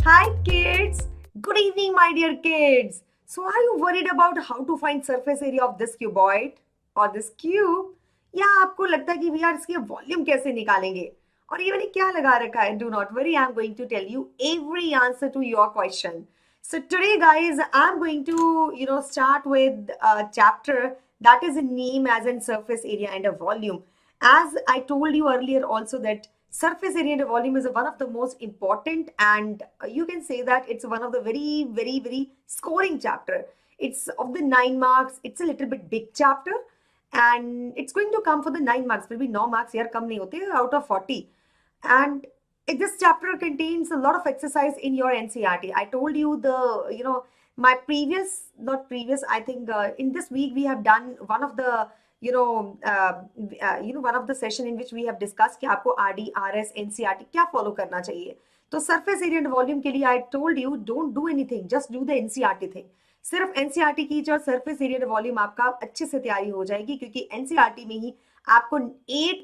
Hi kids! Good evening, my dear kids! So, are you worried about how to find surface area of this cuboid or this cube? या आपको लगता है कि यार इसकी volume कैसे निकालेंगे और ये मैंने क्या लगा रखा है? Do not worry, I'm going to tell you every answer to your question. So today, guys, I'm going to start with a chapter that is in name as in surface area and a volume. As I told you earlier also that surface area and volume is one of the most important, and you can say that it's one of the very scoring chapter. It's of the 9 marks. It's a little bit big chapter, and it's going to come for the 9 marks. Will be 9 marks here come nahi hote out of 40. And this chapter contains a lot of exercise in your NCRT. I told you my previous, not previous, I think in this week we have done one of the one of the session in which we have discussed कि आपको RD, RS, NCRT क्या follow करना चाहिए. तो surface area and volume के लिए I told you don't do anything, just do the NCRT thing. सिर्फ NCRT कीजिए और surface area and volume आपका अच्छे से तैयारी हो जाएगी क्योंकि NCRT में ही आपको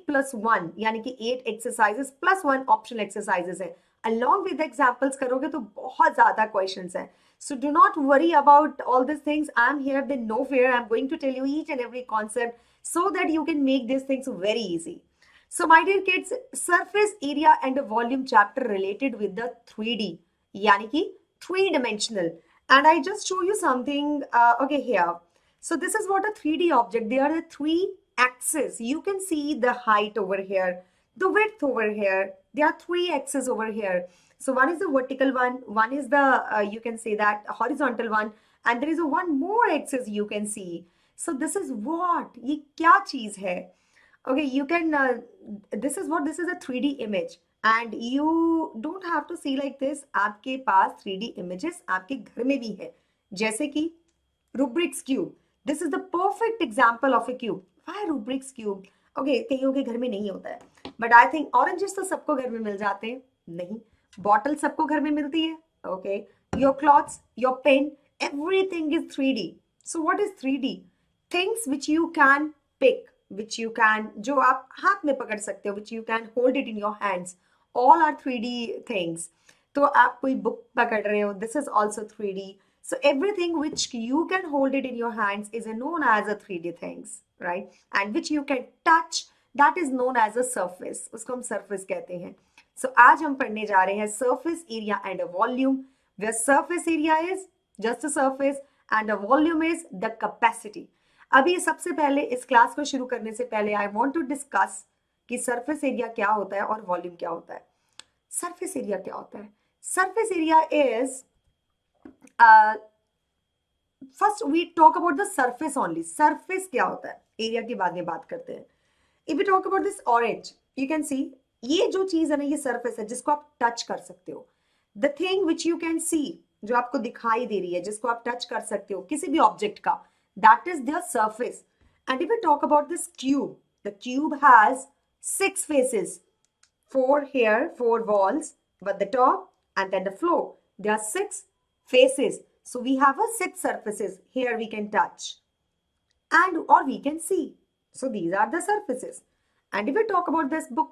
8+1 यानी कि 8 एक्सरसाइजेस +1 ऑप्शनल एक्सरसाइजेस है. अलॉन्ग विद एग्जांपल्स करोगे तो बहुत ज्यादा क्वेश्चंस हैं. So do not worry about all these things. I'm here, then no fear. I'm going to tell you each and every concept so that you can make these things very easy. So my dear kids, surface area and volume chapter related with the 3D, yani ki 3 dimensional. And I just show you something, okay, here. So this is what a 3D object. There are the 3 axes. You can see the height over here, the width over here. There are 3 axes over here. So one is the vertical one is the you can say that horizontal one, and there is a one more axis you can see. So this is what ये क्या चीज है? Okay, you can this is a 3D image, and you don't have to see like this. आपके पास 3D images आपके घर में भी है, जैसे कि Rubik's cube. This is the perfect example of a cube. Why Rubik's cube? Okay, कईयों के घर में नहीं होता है, but I think oranges तो सबको घर में मिल जाते हैं. नहीं, बॉटल सबको घर में मिलती है. Okay, your clothes, your pen, everything is 3D. So what is 3D? Things which you can pick, which you can, जो आप हाथ में पकड़ सकते हो, which you can hold it in your hands, all are 3D things. तो आप कोई बुक पकड़ रहे हो, this is also 3D. So everything which you can hold it in your hands is known as a 3D things, right? And which you can touch, that is known as a surface. उसको हम surface कहते हैं. So आज हम पढ़ने जा रहे हैं surface area and a volume, where surface area is just a surface and a volume is the capacity. अभी सबसे पहले इस क्लास को शुरू करने से पहले I want to discuss कि surface area क्या होता है और volume क्या होता है. Surface area क्या होता है? Surface area is first we talk about the surface only. Surface क्या होता है, एरिया के बाद में बात करते हैं. If you talk about this orange, you can सी ये जो चीज है ना, ये सरफेस है जिसको आप टच कर सकते हो. The thing which you can सी, जो आपको दिखाई दे रही है, जिसको आप टच कर सकते हो किसी भी ऑब्जेक्ट का, that is the surface. And if you talk about this cube, the cube has 6 faces, 4 here, 4 walls, but the top and then the floor, there are 6 faces. So we have a 6 surfaces. Here we can touch and or we can see. So these are the surfaces. And if we talk about this book,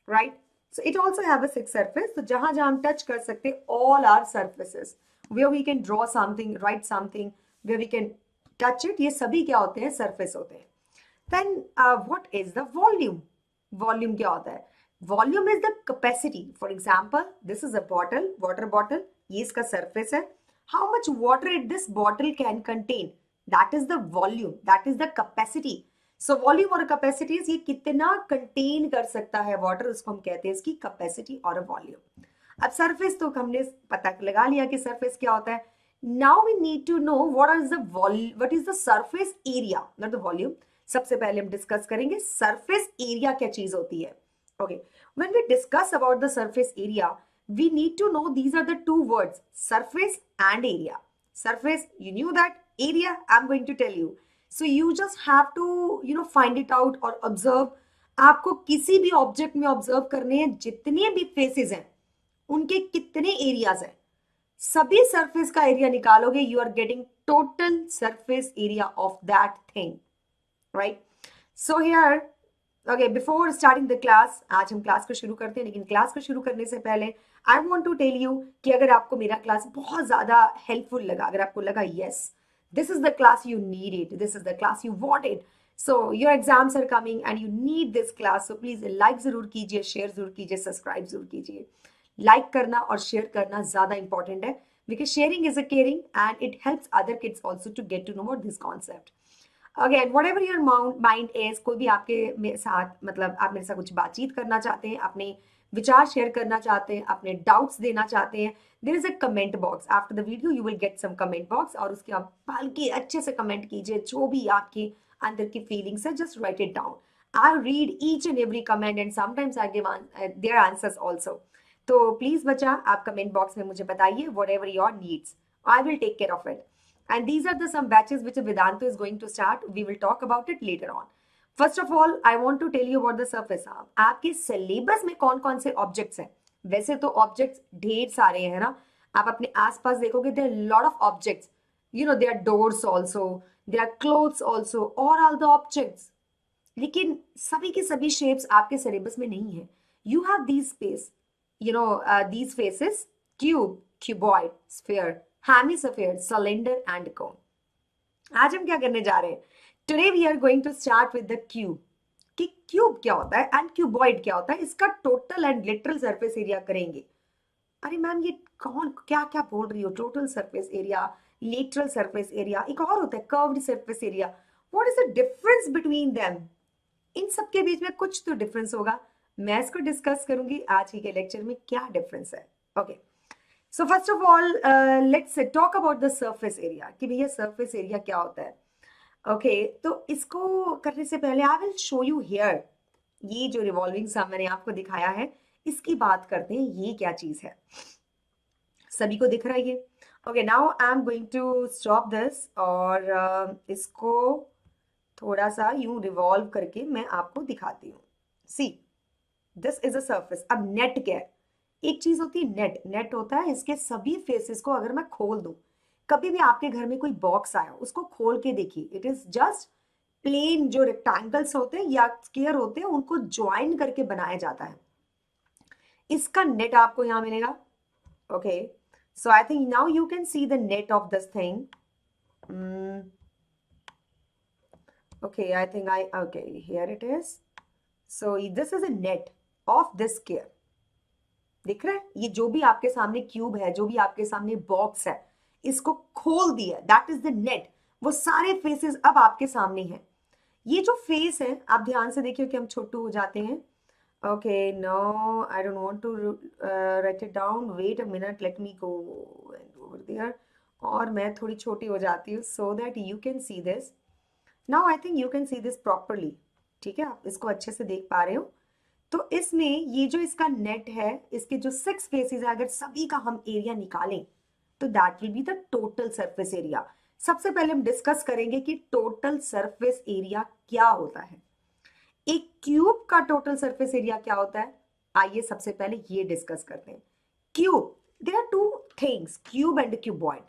right? So it also have a 6 surface. So जहां जहां हम touch कर सकते, all are surfaces. Where we can draw something, write something, where we can touch it. ये सभी क्या होते हैं? Surface होते हैं. Then what is the volume? Volume क्या होता है? Volume is the capacity. For example, this is a bottle, water bottle. ये इसका surface है. How much water this bottle can contain? That is the volume. That is the capacity. So volume और capacity ये कितना contain कर सकता है water, उसको हम कहते हैं इसकी capacity और volume. अब surface तो हमने पता लगा लिया कि surface क्या होता है. Now we need to know what is the surface area, not the volume. सबसे पहले हम डिस्कस करेंगे surface area क्या चीज होती है. Okay, when we discuss about the surface area, we need to know these are the 2 words, surface and area. Surface, you knew that. Area, I'm going to tell you. So you just have to find it out or observe. आपको किसी भी object में observe करने हैं, जितने भी faces हैं उनके कितने एरियाज हैं, सभी सरफेस का एरिया निकालोगे, you are getting total surface area of that thing, right? So here okay, before starting the class, आज हम क्लास को शुरू करते हैं, लेकिन क्लास को शुरू करने से पहले I want to tell you कि अगर आपको मेरा क्लास बहुत ज़्यादा हेल्पफुल लगा, अगर आपको लगा yes this is the class you need it, this is the class you want it, so your exams are coming and you need this class, so please like ज़रूर कीजिए, शेयर ज़रूर कीजिए, सब्सक्राइब ज़रूर कीजिए। लाइक करना और share करना ज़्यादा इंपॉर्टेंट है, because sharing is a caring and it helps other kids also to get to know about this concept. Again whatever your mind is, कोई भी आपके साथ मतलब आप मेरे साथ कुछ बातचीत करना चाहते हैं, अपने विचार शेयर करना चाहते हैं, अपने डाउट्स देना चाहते हैं, there is a comment box after the video, you will get some comment box, और उसके आप बल्कि अच्छे से कमेंट कीजिए, जो भी आपके अंदर की फीलिंग्स है just write it down. I read each and every comment and sometimes I give their answers also. तो प्लीज बच्चा आप कमेंट बॉक्स में मुझे बताइए whatever your needs, I will take care of it. And these are the some batches which Vedanta is going to start. We will talk about it later on. First of all, I want to tell you about the surface. आपके syllabus में कौन कौन से objects हैं? वैसे तो objects ढेर सारे हैं ना, आप अपने आसपास देखोगे there are lot of objects. You know, there are doors also, there are clothes also, और all the objects. लेकिन सभी के सभी शेप्स आपके सिलेबस में नहीं है। You have these space, you know these faces, cube, cuboid, sphere, hemisphere, cylinder and cone. आज हम क्या करने जा रहे हैं? Today we are going to start with the cube, कि क्यूब क्या होता है एंड क्यूबॉइड क्या होता है, इसका total and lateral surface area करेंगे। अरे मैम ये कौन क्या क्या बोल रही हो? Total surface area, lateral surface area, एक और होता है curved surface area. What is the difference between them? इन सब के बीच में कुछ तो डिफरेंस होगा, मैं इसको डिस्कस करूंगी आज ही के लेक्चर में क्या डिफरेंस है। Okay, so first of all let's talk about the surface area, कि भैया सरफेस एरिया क्या होता है। ओके, तो इसको करने से पहले I will show you here, ये जो रिवॉल्विंग सा मैंने आपको दिखाया है, इसकी बात करते हैं, ये क्या चीज है? सभी को दिख रहा है ये? Okay, now I am going to stop this, और इसको थोड़ा सा यूं रिवॉल्व करके मैं आपको दिखाती हूँ। सी, दिस इज अ सर्फेस। अब नेट क्या है? एक चीज होती है नेट, नेट होता है इसके सभी फेसेस को अगर मैं खोल दूं, कभी भी आपके घर में कोई बॉक्स आया उसको खोल के देखिए, इट इज जस्ट प्लेन, जो रेक्टेंगल्स होते हैं या स्क्वायर होते हैं उनको ज्वाइन करके बनाया जाता है, इसका नेट आपको यहां मिलेगा। Okay, so I think now you can see the net of this thing. okay, I think okay, here it is. So this is a net of this square. दिख रहा है? ये जो भी आपके सामने क्यूब है, जो भी आपके सामने बॉक्स है, इसको खोल दिया, दैट इज द नेट। वो सारे फेसेस अब आपके सामने हैं। ये जो फेस है, आप ध्यान से देखिए कि हम छोटू हो जाते हैं। Okay, no I don't want to write it down, wait a minute, let me go over there, और मैं थोड़ी छोटी हो जाती हूँ so that you can see this. Now I think you can see this properly. ठीक है, आप इसको अच्छे से देख पा रहे हो? तो इसमें ये जो इसका नेट है, इसके जो 6 फेसेस है, अगर सभी का हम एरिया निकालें तो that will be the total surface area. सबसे पहले हम डिस्कस करेंगे कि टोटल सरफेस एरिया क्या होता है। एक क्यूब का टोटल सरफेस एरिया क्या होता है? आइए सबसे पहले ये डिस्कस करते हैं। Cube, there are two things, cube and cuboid.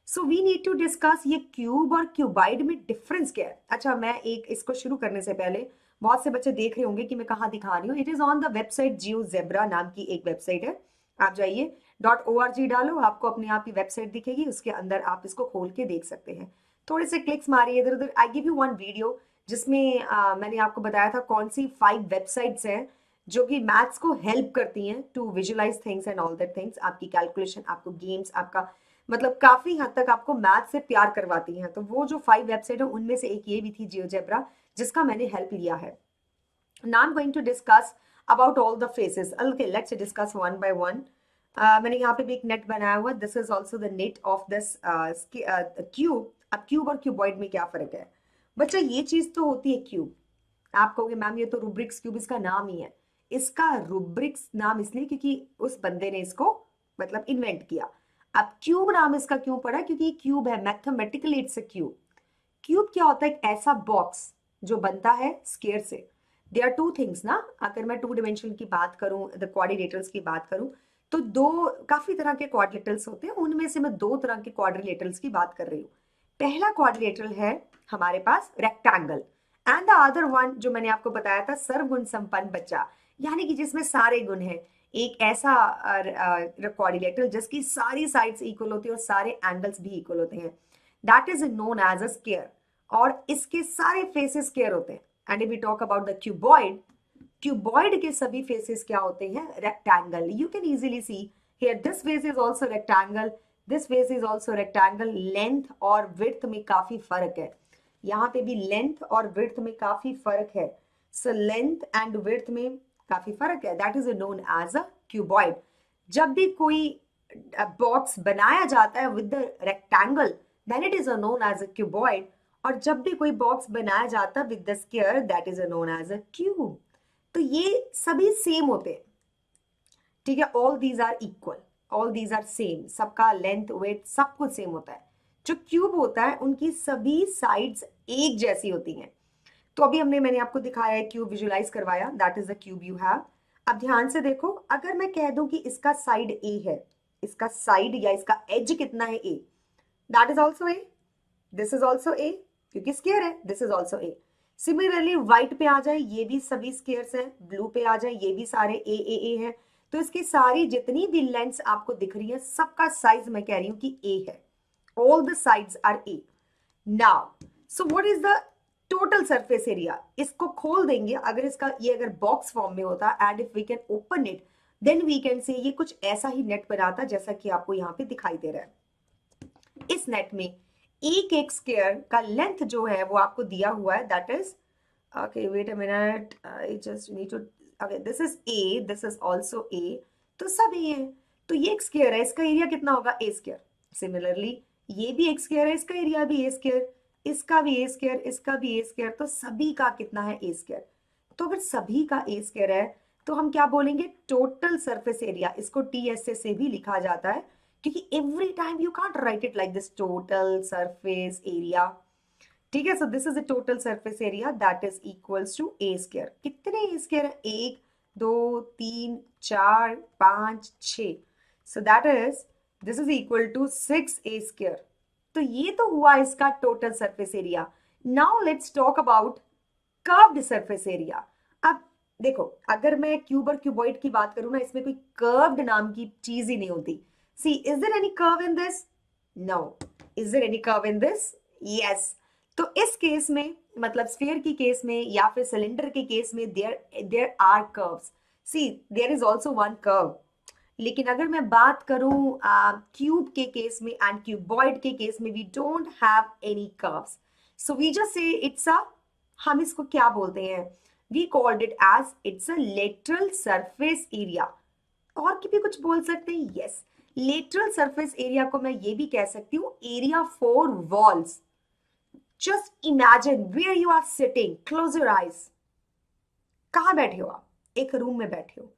So we need to discuss ये क्यूब और क्यूबाइड में डिफरेंस क्या है। अच्छा, मैं एक इसको शुरू करने से पहले, बहुत से बच्चे देख रहे होंगे कि मैं कहाँ दिखा रही हूँ। It is on the website GeoGebra नाम की एक वेबसाइट है, आप जाइए .org डालो, आपको अपने आप ही वेबसाइट दिखेगी, उसके अंदर आप इसको खोल के देख सकते हैं। थोड़े से क्लिक्स मारिए इधर उधर। I give you one video जिसमें मैंने आपको बताया था कौन सी 5 वेबसाइट्स हैं जो कि मैथ्स को हेल्प करती हैं to visualise things and all that things, आपकी कैलकुलेशन, आपको गेम्स, आपका मतलब काफी हद तक आपको मैथ से प्यार करवाती हैं। तो वो जो 5 वेबसाइट है उनमें से एक ये भी थी जियोजेब्रा, जिसका मैंने हेल्प लिया है। Now I'm going to discuss about all the faces. Okay, let's discuss one by one. मैंने यहाँ पे भी एक नेट बनाया हुआ, this is also the net of this cube. अब क्यूब और क्यूबॉइड में क्या फर्क है बच्चा? ये चीज तो होती है क्यूब, आप कहोगे मैम ये तो रूब्रिक्स क्यूब इसका नाम ही है। इसका रूब्रिक्स नाम इसलिए क्योंकि उस बंदे ने इसको मतलब इन्वेंट किया। अब क्यूब नाम इसका क्यों पड़ा? क्योंकि क्यूब है, mathematically it's a cube. Cube क्या होता है? एक ऐसा बॉक्स जो बनता है स्क्वायर से। देयर आर टू थिंग्स ना, अगर मैं 2 डिमेंशन की बात करूं, द क्वाड्रिलेटरल्स की बात करूं, तो दो काफी तरह के क्वाड्रिलेटरल्स होते हैं, उनमें से मैं 2 तरह के क्वाड्रिलेटरल्स की बात कर रही हूँ। पहला क्वाड्रिलेटरल है हमारे पास rectangle, and the other one जो मैंने आपको बताया था सर्वगुण संपन्न बच्चा, यानी कि जिसमें सारे गुण हैं, एक ऐसा क्वाड्रिलेटरल जिसकी सारी साइड्स इक्वल होती है और सारे एंगल्स भी इक्वल होते हैं, that is known as a square, और इसके सारे फेसेस स्क्वायर होते हैं। And if we talk about the cuboid, cuboid के सभी फेसेस क्या होते हैं, rectangle. You can easily see here this face is also rectangle, this face is also rectangle. Length और विड्थ में काफी फर्क है, यहाँ पे भी लेंथ और विड्थ में काफी फर्क है। सो लेंथ एंड विड्थ में काफी फर्क है, that is known as a cuboid. जब भी कोई बॉक्स बनाया जाता है with the rectangle, then it is known as a cuboid, और जब भी कोई बॉक्स बनाया जाता है with the square, that is known as a cube. तो ये सभी सेम होते हैं, ठीक है, all these are equal, all these are same, सबका लेंथ वेट सब कुछ सेम होता है। जो क्यूब होता है उनकी सभी साइड्स एक जैसी होती हैं। तो अभी मैंने आपको दिखाया है, क्यूब विजुलाइज करवाया, that is the cube you have. अब ध्यान से देखो, अगर मैं कह दूं कि इसका साइड ए है, इसका साइड या इसका एज कितना है A, that is also A, this is also A, क्योंकि स्क्वायर है, this is also A. Similarly white पे आ जाए, ये भी सभी स्क्वायर्स हैं, ब्लू पे आ जाए, ये भी सारे ए है। तो इसकी सारी जितनी भी लेंथ्स आपको दिख रही है, सबका साइज मैं कह रही हूं कि ए है, all the sides are a. Now so what is the total surface area? इसको खोल देंगे, अगर इसका ये अगर बॉक्स फॉर्म में होता, and if we can open it, then we can say ये कुछ ऐसा ही नेट बनाता जैसा कि आपको यहाँ पे दिखाई दे रहा है। इस नेट में एक स्क्वायर का लेंथ जो है वो आपको दिया हुआ है, that is okay, wait a minute, I just need to, okay, this is a, this is also a, तो सब ए है। तो ये एक स्क्वायर है, इसका एरिया कितना होगा, ए स्क्वायर। सिमिलरली ये भी एक स्क्वायर है, इसका एरिया भी ए स्क्वायर, इसका भी ए स्क्वायर, इसका भी ए स्क्वायर, तो सभी का कितना है, ए स्क्वायर। तो अगर सभी का ए स्क्वायर है तो हम क्या बोलेंगे, टोटल सरफेस एरिया। इसको टीएसए से भी लिखा जाता है, क्योंकि every time you can't write it like this, total surface area, ठीक है। So this is the total surface area, that is equals to a square. कितने ए स्क्वायर है, 1 2 3 4 5 6, so that is this is equal to 6 a square. तो ये तो हुआ इसका total surface area. Now let's talk about curved surface area. अब देखो, अगर मैं क्यूब और क्यूबॉइड की बात करूं ना, इसमें कोई कर्व्ड नाम की चीज ही नहीं होती। See, is there any curve in this? No. Is there any curve in this? Yes. तो इस केस में, मतलब स्फीयर की केस में या फिर सिलेंडर के केस में, there are curves. See, there is also one curve. लेकिन अगर मैं बात करूं क्यूब के केस में एंड क्यूबॉइड के केस में, we don't have any curves, so we just say it's a, हम इसको क्या बोलते हैं, we called it as it's a lateral surface area. और भी कुछ बोल सकते हैं, यस, लेटरल सरफेस एरिया को मैं ये भी कह सकती हूँ area for walls. Just imagine where you are sitting, close your eyes. कहाँ बैठे हो आप? एक रूम में बैठे हो।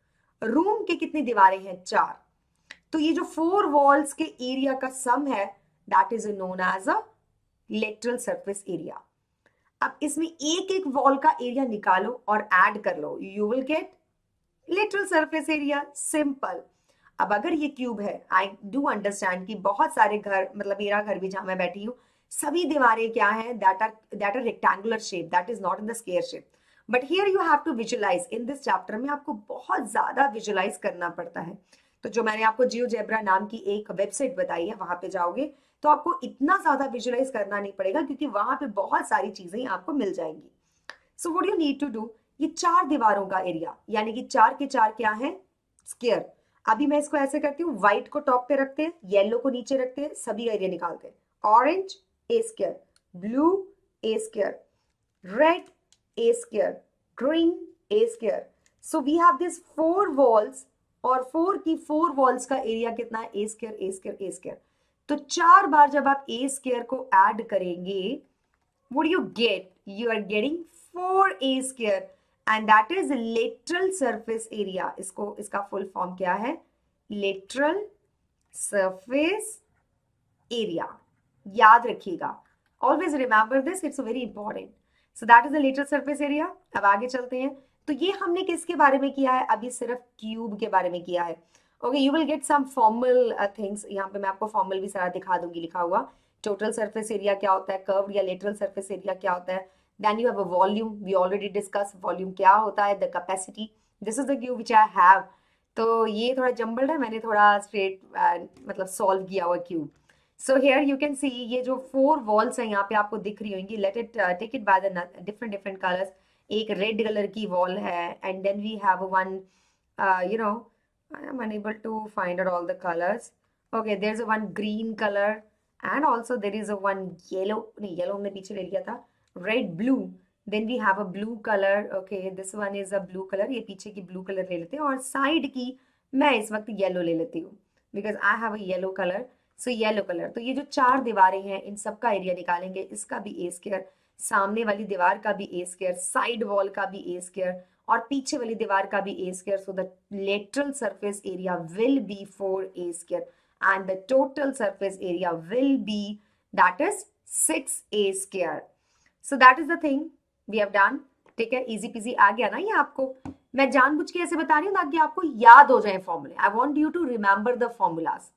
रूम के कितनी दीवारें हैं? 4। तो ये जो 4 वॉल्स के एरिया का सम है, that is known as a lateral surface area. अब इसमें एक एक वॉल का एरिया निकालो और ऐड कर लो, you will get lateral surface area, simple. अब अगर ये क्यूब है, आई डू अंडरस्टैंड कि बहुत सारे घर, मतलब मेरा घर भी जहां मैं बैठी हूँ, सभी दीवारें क्या हैं, that are rectangular shape, that is not in the square shape. But here you have to visualise, in this chapter में आपको बहुत ज्यादा विजुलाइज करना पड़ता है। तो जो मैंने आपको जियोजेब्रा नाम की एक वेबसाइट बताई है, वहां पे जाओगे तो आपको इतना ज्यादा विजुलाइज करना नहीं पड़ेगा, क्योंकि वहां पे बहुत सारी चीजें आपको मिल जाएंगी। So what you need to do, ये 4 दीवारों का एरिया, यानी कि 4 के 4 क्या है, स्क्वायर। अभी मैं इसको ऐसे करती हूँ, व्हाइट को टॉप पे रखते हैं, येलो को नीचे रखते हैं, सभी एरिया निकालते हैं। Orange A square, blue A square, red a square, green a square. So we have this 4 walls, और 4 की 4 walls का एरिया कितना है, a square a square a square। तो 4 बार जब आप a square को ऐड करेंगे, what do you get? You are getting 4a square and that is lateral surface area। इसका फुल फॉर्म क्या है, lateral surface area। याद रखिएगा, always remember this, it's very important। So that is the lateral surface area. अब आगे चलते हैं। तो ये हमने किसके बारे में किया है, अभी सिर्फ क्यूब के बारे में किया है। Okay, you will get some formal things, यहाँ पे मैं आपको फॉर्मल भी सारा दिखा दूंगी लिखा हुआ। टोटल सरफेस एरिया क्या होता है, कर्व्ड या लेटरल सरफेस एरिया क्या होता है, Then you have a volume. We already discussed volume क्या होता है, the capacity. This is the cube which I have. तो ये थोड़ा जम्बल्ड है, मैंने थोड़ा स्ट्रेट मतलब सॉल्व किया हुआ cube. So here you can सी ये जो 4 वॉल्स हैं यहाँ पे आपको दिख रही होंगी. Let it take it by the different different colours. एक रेड कलर की वॉल है, and then we have one, you know, I am unable to find out all the colours. Okay, there is a one green colour, and also there is a one yellow, नहीं yellow हमने पीछे ले लिया था, red blue. Then we have a blue colour. Okay, this one is a blue colour. ये पीछे की blue colour ले लेते हैं, और साइड की मैं इस वक्त येलो ले लेती हूँ because I have a yellow colour. So yellow colour. तो ये जो 4 दीवारें हैं इन सब का एरिया निकालेंगे. इसका भी ए स्क्वायर, सामने वाली दीवार का भी ए स्क्वायर, साइड वॉल का भी ए स्क्वायर, और पीछे वाली दीवार का भी A square. So the lateral surface area will be 4 a square and the total surface area will be, that is 6a square. So that is the thing we have done. ठीक है, easy PG आ गया ना ये आपको. मैं जानबूझ के ऐसे बता रही हूँ ताकि आपको याद हो जाए फॉर्मूले. I want you to remember the formulas.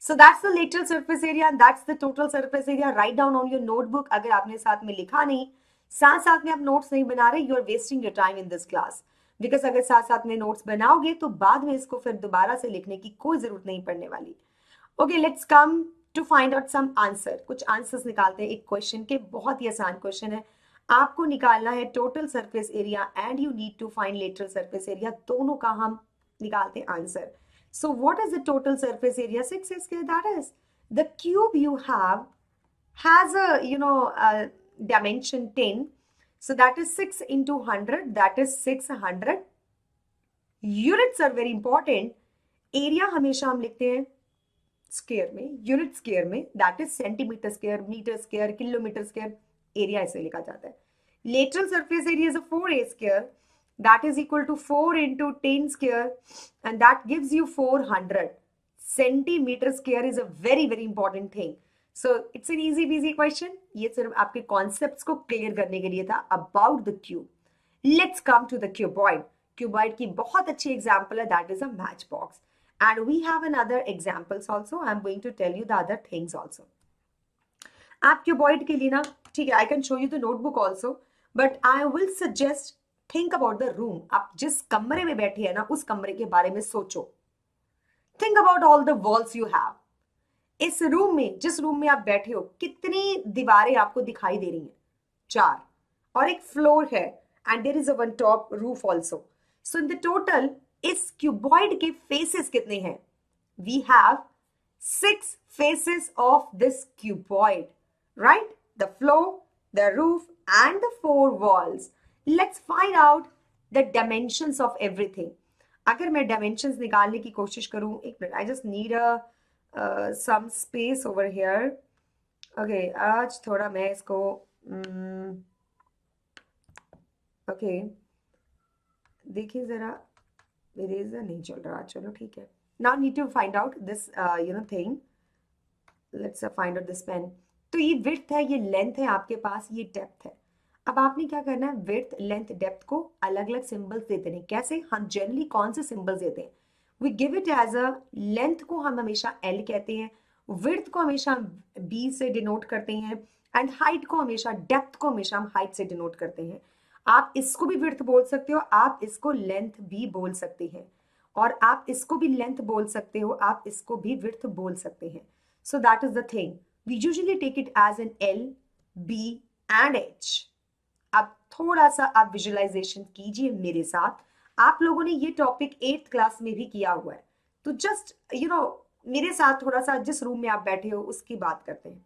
So that's the lateral surface area and that's the total surface area. Write down on your notebook. अगर आपने साथ में लिखा नहीं, साथ साथ में आप नोट्स नहीं बना रहे, you are wasting your time in this class. Because अगर साथ साथ में नोट्स बनाओगे तो बाद में इसको फिर दोबारा से लिखने की कोई जरूरत नहीं पड़ने वाली. Okay, let's come to find out some answer. कुछ आंसर्स निकालते हैं एक क्वेश्चन के. बहुत ही आसान क्वेश्चन है. आपको निकालना है total surface area and you need to find lateral surface area. दोनों का हम निकालते हैं answer. So what is the total surface area? 6 square. That is the cube you have has a, you know, dimension 10. So that is 6 into 100. That is 600. Units are very important. Area हमेशा हम लिखते हैं square में, unit square में. That is centimetre square, metre square, kilometre square. Area ऐसे लिखा जाता है. Lateral surface area is a 4a square. That is equal to 4 into 10 square and that gives you 400. Centimeter square is a very very important thing. So it's an easy peasy question. ये सिर्फ आपके concepts को clear करने के लिए था about the cube. Let's come to the cuboid. Cuboid की बहुत अच्छी example है, that is a matchbox. And we have another examples also. I'm going to tell you the other things also. आप cuboid के लिए ना, ठीक है, I can show you the notebook also, but I will suggest think about the room. आप जिस कमरे में बैठे हैं ना, उस कमरे के बारे में सोचो. Think about all the walls you have. इस रूम में, जिस रूम में आप बैठे हो, कितनी दीवारें आपको दिखाई दे रही हैं? 4. और एक फ्लोर है and there is a one top roof also. So in the total इस क्यूबॉइड के फेसेस कितने हैं? We have 6 faces of this cuboid, right? The floor, the roof and the 4 walls. Let's find out the dimensions of everything. अगर मैं dimensions निकालने की कोशिश करूं, एक minute, I just need some space over here. Okay, आज थोड़ा मैं इसको okay, देखिए जरा, इरेजर नहीं चल रहा. चलो ठीक है. Now need to find out this thing. Let's find out this pen. तो ये width है, ये length है आपके पास, ये depth है. अब आपने क्या करना है? विड्थ, लेंथ, डेप्थ को अलग अलग सिंबल्स देते हैं. कैसे? हम जनरली कौन से सिंबल्स देते हैं? We give it as a, length को हम हमेशा एल कहते हैं, विड्थ को हमेशा बी से डिनोट करते हैं, एंड हाइट को हमेशा, डेप्थ को हमेशा हम हाइट से डिनोट करते हैं. आप इसको भी विड्थ बोल सकते हो, आप इसको लेंथ भी बोल सकते हैं, और आप इसको भी लेंथ बोल सकते हो, आप इसको भी विड्थ बोल सकते हैं. So that is the thing. We usually take it as an L, B and H. अब थोड़ा सा आप विजुअलाइजेशन कीजिए मेरे साथ. आप लोगों ने ये टॉपिक 8th क्लास में भी किया हुआ है, तो जस्ट मेरे साथ थोड़ा सा जिस रूम में आप बैठे हो उसकी बात करते हैं.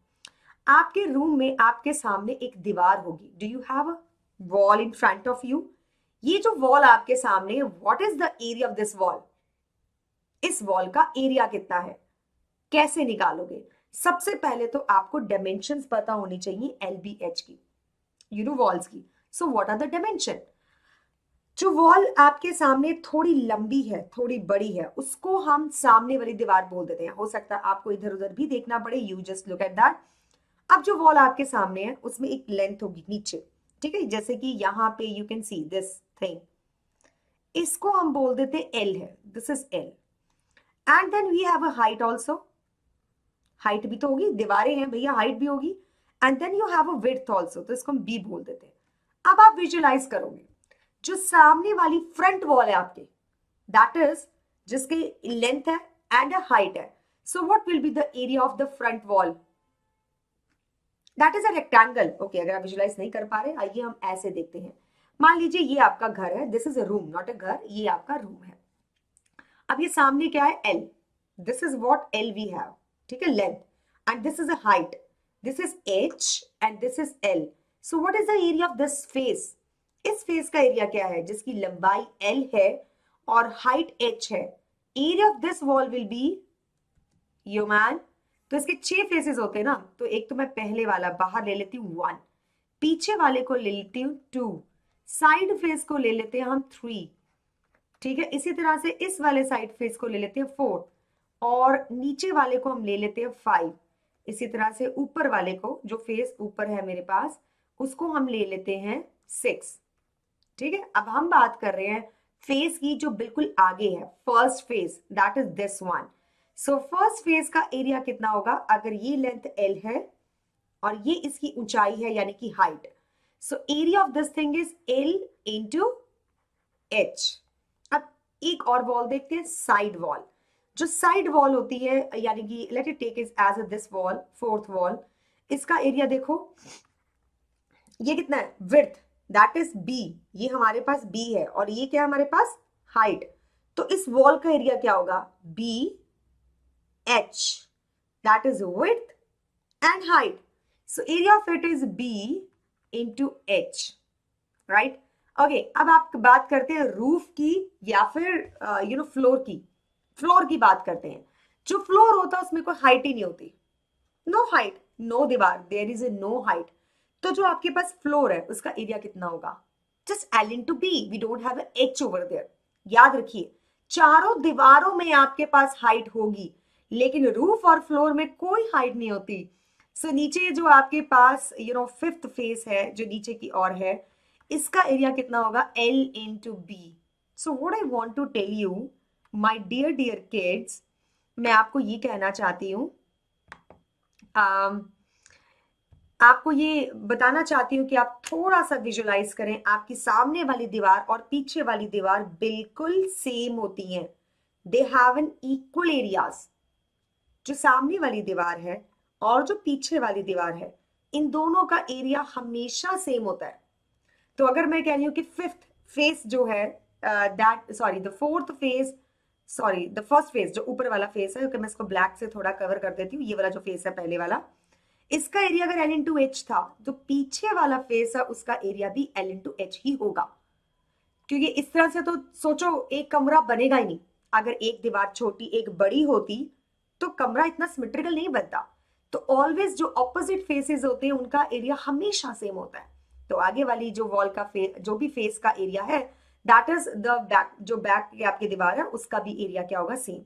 आपके रूम में आपके सामने एक दीवार होगी. Do you have a wall in front of you? ये जो वॉल आपके सामने है, what is the area of this wall? इस वॉल का एरिया कितना है? कैसे निकालोगे? सबसे पहले तो आपको डायमेंशंस पता होनी चाहिए LBH की, वॉल्स की. So what are the dimension? जो वॉल आपके सामने थोड़ी लंबी है, थोड़ी बड़ी है, उसको हम सामने वाली दीवार बोल देते हैं. हो सकता है आपको इधर उधर भी देखना पड़े, you just look at that. अब जो वॉल आपके सामने है उसमें एक लेंथ होगी नीचे, ठीक है, जैसे कि यहाँ पे you can see this thing. इसको हम बोल देते हैं L है. This is L. And then we have a height also. Height भी तो होगी, दीवारें हैं भैया, हाइट भी होगी. And then you have a width also, तो इसको हम बी बोल देते हैं। अब आप विजुअलाइज करोगे जो सामने वाली फ्रंट वॉल है आपके, दैट इज जिसकी लेंथ है एंड हाइट है, so what will be the area of the front wall? That is a rectangle. Okay, अगर आप विजुअलाइज नहीं कर पा रहे, आइए हम ऐसे देखते हैं। मान लीजिए ये आपका घर है, this is a room, not a घर, ये आपका रूम है। अब ये सामने क्या है? L, this is what L V have, ठीक है, length, and this is a height, this is H and this is L. So what is the area of this face? इस फेस का एरिया क्या है जिसकी लंबाई एल है और हाइट एच है? Area of this wall will be human. तो इसके 6 फेसेस होते हैं ना, तो एक तो मैं पहले वाला बाहर ले लेती हूँ 1, पीछे वाले को ले लेती हूँ 2, साइड फेस को ले लेते हैं हम 3, ठीक है, इसी तरह से इस वाले साइड फेस को ले लेते हैं 4, और नीचे वाले को हम ले लेते हैं 5, इसी तरह से ऊपर वाले को, जो फेस ऊपर है मेरे पास, उसको हम ले लेते हैं 6, ठीक है। अब हम बात कर रहे हैं फेस की जो बिल्कुल आगे है, first face, that is this one. So first face का एरिया कितना होगा? अगर ये लेंथ एल है और ये इसकी ऊंचाई है यानी कि height, so area of this thing is L into H. अब एक और वॉल देखते हैं, साइड वॉल। जो साइड वॉल होती है, यानी कि let it take is as this wall, fourth wall, इसका एरिया देखो, ये कितना है? विड्थ, दैट इज बी, ये हमारे पास बी है, और ये क्या है हमारे पास? हाइट। तो इस वॉल का एरिया क्या होगा? B H, that is width and height, so area of it is B into H, right. Okay, अब आप बात करते हैं रूफ की या फिर फ्लोर की। फ्लोर की बात करते हैं। जो फ्लोर होता है उसमें कोई हाइट ही नहीं होती, नो हाइट, नो दीवार, there is a no height. तो जो आपके पास फ्लोर है उसका एरिया कितना होगा? Just L into B, we don't have H over there. याद रखिए, चारों दीवारों में आपके पास हाइट होगी, लेकिन रूफ और फ्लोर में कोई हाइट नहीं होती। सो नीचे जो आपके पास फिफ्थ फेस है, जो नीचे की ओर है, इसका एरिया कितना होगा? L into B. So what I want to tell you my dear dear kids, मैं आपको ये कहना चाहती हूँ, आपको ये बताना चाहती हूँ कि आप थोड़ा सा विजुलाइज करें, आपकी सामने वाली दीवार और पीछे वाली दीवार बिल्कुल सेम होती हैं, they have an equal areas. जो सामने वाली दीवार है और जो पीछे वाली दीवार है, इन दोनों का एरिया हमेशा सेम होता है। तो अगर मैं कह रही हूँ कि फिफ्थ फेस जो है, the fourth face, sorry the first face, जो ऊपर वाला फेस है, मैं इसको ब्लैक से थोड़ा कवर कर देती हूँ, ये वाला जो फेस है पहले वाला, इसका एरिया अगर एल इंटू एच था, तो पीछे वाला फेस है उसका एरिया भी एल इंटू एच ही होगा। क्योंकि इस तरह से तो सोचो, एक कमरा बनेगा ही नहीं। अगर एक दीवार छोटी एक बड़ी होती तो कमरा इतना सिमेट्रिकल नहीं बनता। तो ऑलवेज जो ऑपोजिट फेसेस होते हैं उनका एरिया हमेशा सेम होता है। तो आगे वाली जो वॉल का फेस, जो भी फेस का एरिया है, दैट इज द बैक, जो बैक की आपकी दीवार है उसका भी एरिया क्या होगा? सेम।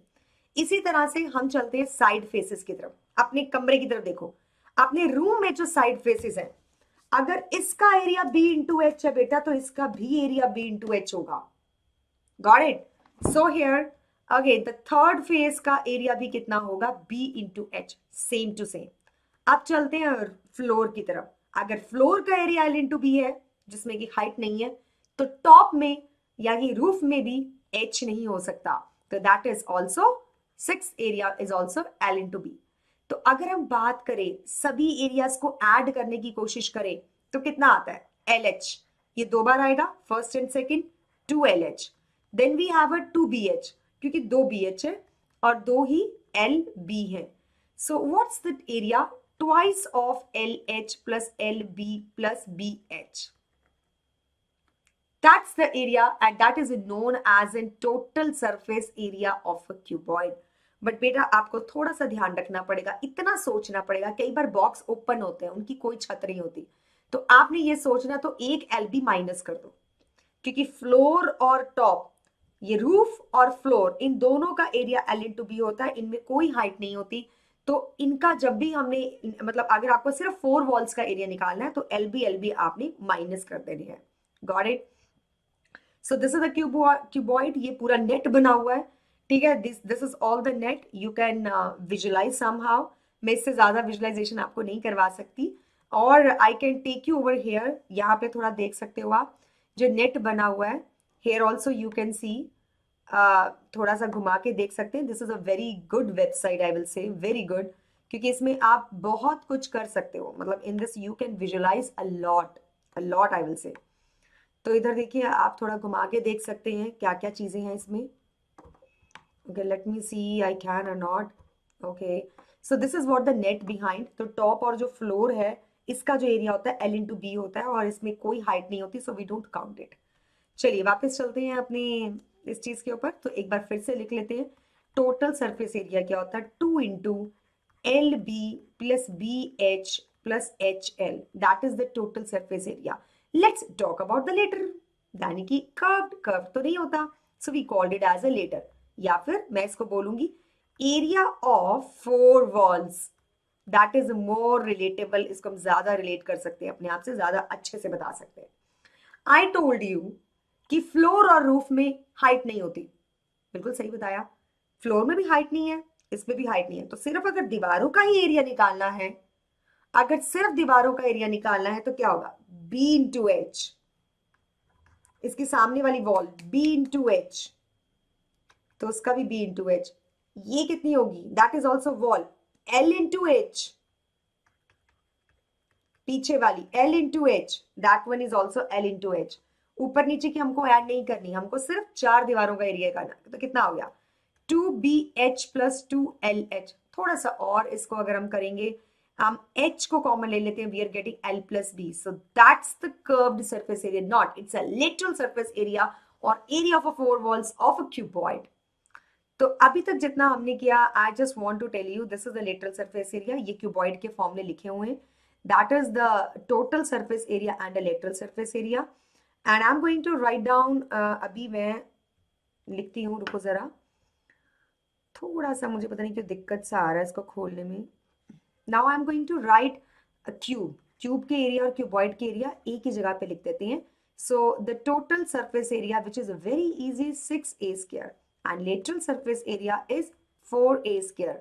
इसी तरह से हम चलते हैं साइड फेसेस की तरफ। अपने कमरे की तरफ देखो, अपने रूम में जो साइड फेसेस हैं, अगर इसका एरिया बी इंटू एच है बेटा, तो इसका भी एरिया बी इंटू एच होगा। Got it? So here again the third face का एरिया भी कितना होगा? B into H, same to same. अब चलते हैं फ्लोर की तरफ। अगर फ्लोर का एरिया एल इंटू बी है, जिसमें कि हाइट नहीं है, तो टॉप में यानी रूफ में भी एच नहीं हो सकता, तो that is also 6 area is also L into B. तो अगर हम बात करें, सभी एरियाज को ऐड करने की कोशिश करें, तो कितना आता है? एल एच, ये 2 बार आएगा, first and second, 2 L H. Then we have a 2 B H, क्योंकि 2 बी एच है और 2 ही एल बी है। So what's the area? twice of LH plus LB plus BH. That's the area and that is known as in total surface area of a cuboid. But बेटा आपको थोड़ा सा ध्यान रखना पड़ेगा, इतना सोचना पड़ेगा, कई बार बॉक्स ओपन होते हैं, उनकी कोई छत नहीं होती, तो आपने ये सोचना, तो एक LB माइनस कर दो, क्योंकि फ्लोर और टॉप, ये रूफ और फ्लोर, इन दोनों का एरिया एल इंटू बी होता है, इनमें कोई हाइट नहीं होती। तो इनका जब भी हमने, मतलब अगर आपको सिर्फ 4 वॉल्स का एरिया निकालना है, तो एल बी आपने माइनस कर देनी है। Got it? So this is the cuboid, ये पूरा नेट बना हुआ है, ठीक है, this is all the net. You can visualise somehow. मैं इससे ज्यादा विजुअलाइजेशन आपको नहीं करवा सकती। और I can take you over here, यहाँ पे थोड़ा देख सकते हो आप जो नेट बना हुआ है, here also you can see, थोड़ा सा घुमा के देख सकते हैं। This is a very good website, I will say very good, क्योंकि इसमें आप बहुत कुछ कर सकते हो, मतलब in this you can visualise a lot I will say. तो इधर देखिए, आप थोड़ा घुमा के देख सकते हैं क्या क्या चीजें हैं इसमें। Okay, let me see I can or not. Okay, so this is what the net behind. तो टॉप और जो फ्लोर है इसका जो एरिया होता है L/B होता है, और इसमें कोई हाइट नहीं होती, so we don't count it. चलिए वापस चलते हैं अपने इस चीज के ऊपर। तो एक बार फिर से लिख लेते हैं, टोटल सरफेस एरिया क्या होता है, 2 × LB + BH + HL, that is the total surface area. Let's talk about the later, यानी कि कर्व तो नहीं होता, so we called it as a later, या फिर मैं इसको बोलूंगी area of 4 walls, that is more relatable. इसको हम ज्यादा रिलेट कर सकते हैं, अपने आप से ज्यादा अच्छे से बता सकते हैं। आई टोल्ड यू कि फ्लोर और रूफ में हाइट नहीं होती, बिल्कुल सही बताया, फ्लोर में भी हाइट नहीं है, इसमें भी हाइट नहीं है। तो सिर्फ अगर दीवारों का ही एरिया निकालना है, अगर सिर्फ दीवारों का एरिया निकालना है तो क्या होगा, B/H, इसकी सामने वाली वॉल B/H, तो उसका भी B/H। ये कितनी होगी, that is also wall, L/H, पीछे वाली L/H, that one is also L/H। ऊपर नीचे की हमको ऐड नहीं करनी, हमको सिर्फ 4 दीवारों का एरिया करना। तो कितना हो गया, 2BH + 2LH। थोड़ा सा और इसको अगर हम करेंगे, हम H को कॉमन ले लेते हैं, we are getting L + B, so that's the curved surface area, not it's a lateral surface area और area of 4 walls of a cuboid. तो अभी तक जितना हमने किया, I just want to tell you this is the lateral surface area, ये cuboid के form में लिखे हुए हैं, that is the total surface area and the lateral surface area. And I am going to write down, अभी मैं लिखती हूँ, रुको जरा, थोड़ा सा मुझे पता नहीं क्यों दिक्कत सा आ रहा है इसको खोलने में। Now I am going to write a cube, cube के एरिया और क्यूबॉइड के एरिया एक ही जगह पे लिख देते हैं। So the total surface area which is very easy 6A² and lateral surface area is 4A²।